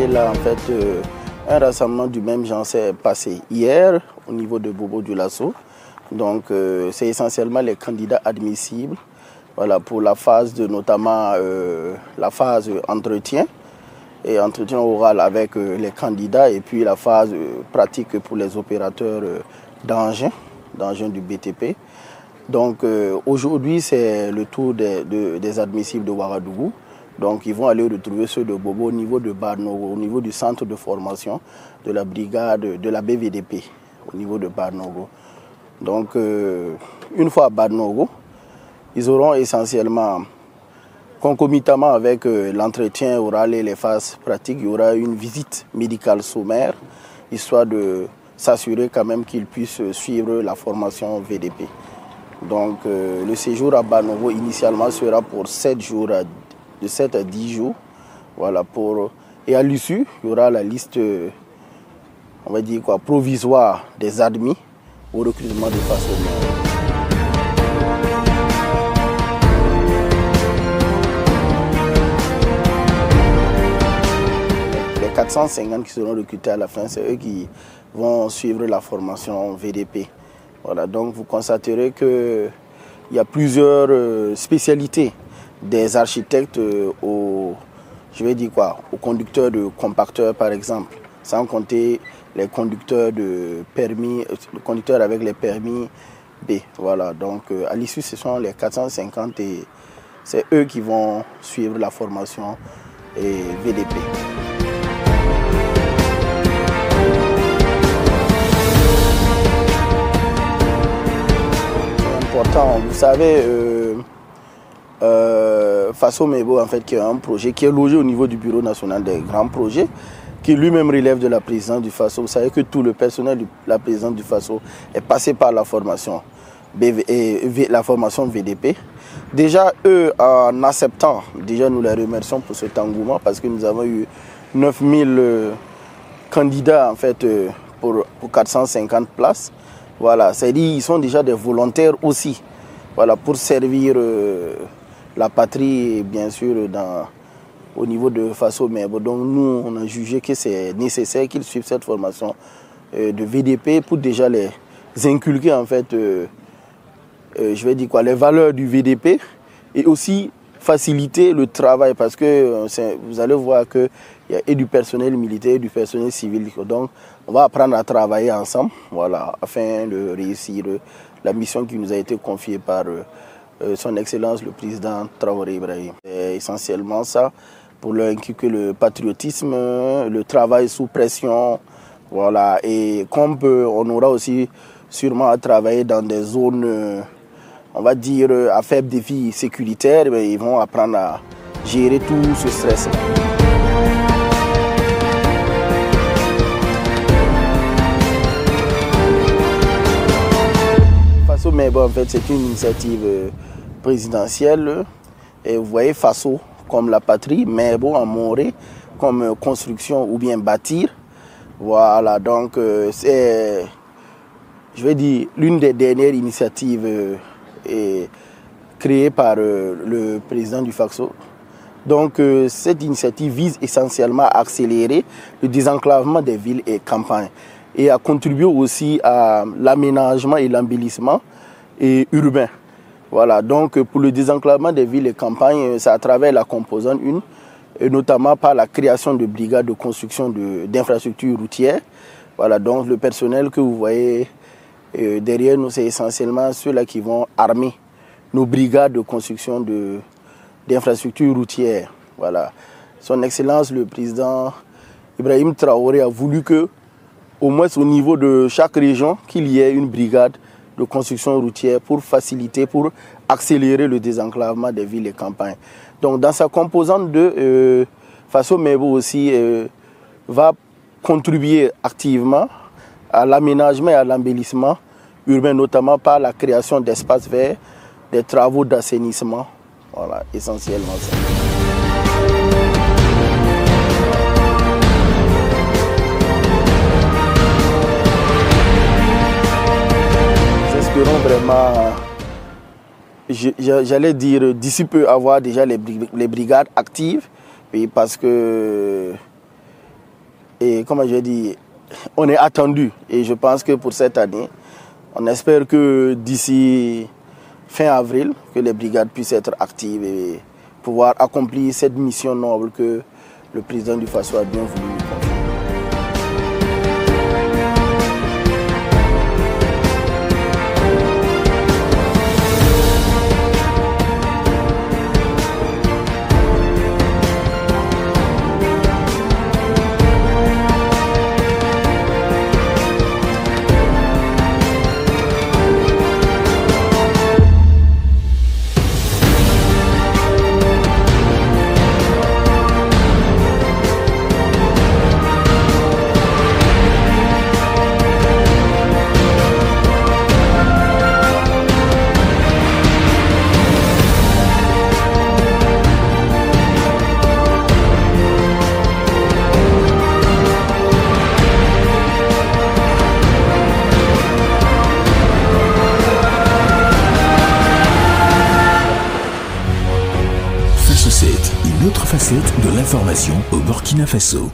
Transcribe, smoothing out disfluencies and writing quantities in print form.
Et là, en fait, un rassemblement du même genre s'est passé hier au niveau de Bobo Dioulasso. Donc, c'est essentiellement les candidats admissibles, voilà, pour la phase de notamment la phase entretien et entretien oral avec les candidats, et puis la phase pratique pour les opérateurs d'engins du BTP. Donc aujourd'hui, c'est le tour des admissibles de Ouagadougou. Donc ils vont aller retrouver ceux de Bobo au niveau de Barnogo, au niveau du centre de formation de la brigade de la BVDP, au niveau de Barnogo. Donc une fois à Barnogo, ils auront essentiellement, concomitamment avec l'entretien oral et les phases pratiques, il y aura une visite médicale sommaire, histoire de s'assurer quand même qu'ils puissent suivre la formation VDP. Donc le séjour à Barnogo initialement sera pour 7 jours, de 7 à 10 jours. Voilà, et à l'issue, il y aura la liste, on va dire quoi, provisoire des admis au recrutement de Faso Mebo. Les 450 qui seront recrutés à la fin, c'est eux qui vont suivre la formation VDP. Voilà, donc vous constaterez qu'il y a plusieurs spécialités, des architectes aux conducteurs de compacteurs par exemple, sans compter les conducteurs de permis, les conducteurs avec les permis B. Voilà, donc à l'issue ce sont les 450 et c'est eux qui vont suivre la formation VDP. Vous savez, Faso Mebo, en fait, qui est un projet qui est logé au niveau du Bureau national des grands projets, qui lui-même relève de la présidence du Faso. Vous savez que tout le personnel de la présidence du Faso est passé par la formation VDP. Déjà, eux, en acceptant, déjà nous les remercions pour cet engouement, parce que nous avons eu 9000 candidats, en fait, pour 450 places. Voilà, c'est-à-dire qu'ils sont déjà des volontaires aussi, voilà, pour servir la patrie, et bien sûr, au niveau de Faso Mebo. Donc nous, on a jugé que c'est nécessaire qu'ils suivent cette formation de VDP pour déjà les inculquer, en fait, les valeurs du VDP et aussi faciliter le travail, parce que vous allez voir qu'il y a et du personnel militaire et du personnel civil. Donc on va apprendre à travailler ensemble, voilà, afin de réussir la mission qui nous a été confiée par son Excellence le Président Traoré Ibrahim. C'est essentiellement ça, pour leur inculquer le patriotisme, le travail sous pression, voilà. Et comme on aura aussi sûrement à travailler dans des zones, on va dire, à faible défi sécuritaire, ils vont apprendre à gérer tout ce stress-là. Faso Mebo, en fait, c'est une initiative présidentielle. Et vous voyez Faso comme la patrie, Mebo en Moré comme construction ou bien bâtir. Voilà, donc c'est, l'une des dernières initiatives créée par le président du Faso. Donc cette initiative vise essentiellement à accélérer le désenclavement des villes et campagnes et à contribuer aussi à l'aménagement et l'embellissement urbain. Voilà, donc pour le désenclavement des villes et campagnes, c'est à travers la composante 1, et notamment par la création de brigades de construction d'infrastructures routières. Voilà, donc le personnel que vous voyez derrière nous, c'est essentiellement ceux-là qui vont armer nos brigades de construction d'infrastructures routières. Voilà. Son Excellence, le président Ibrahim Traoré, a voulu que, au moins au niveau de chaque région, qu'il y ait une brigade de construction routière pour faciliter, pour accélérer le désenclavement des villes et campagnes. Donc dans sa composante 2, Faso Mebo aussi va contribuer activement à l'aménagement et à l'embellissement urbain, notamment par la création d'espaces verts, des travaux d'assainissement. Voilà, essentiellement ça. Nous espérons vraiment, j'allais dire, d'ici peu avoir déjà les brigades actives, parce que Et comme je dis, on est attendu. Et je pense que pour cette année, on espère que d'ici fin avril, que les brigades puissent être actives et pouvoir accomplir cette mission noble que le président du Faso a bien voulu nous confier. Une autre facette de l'information au Burkina Faso.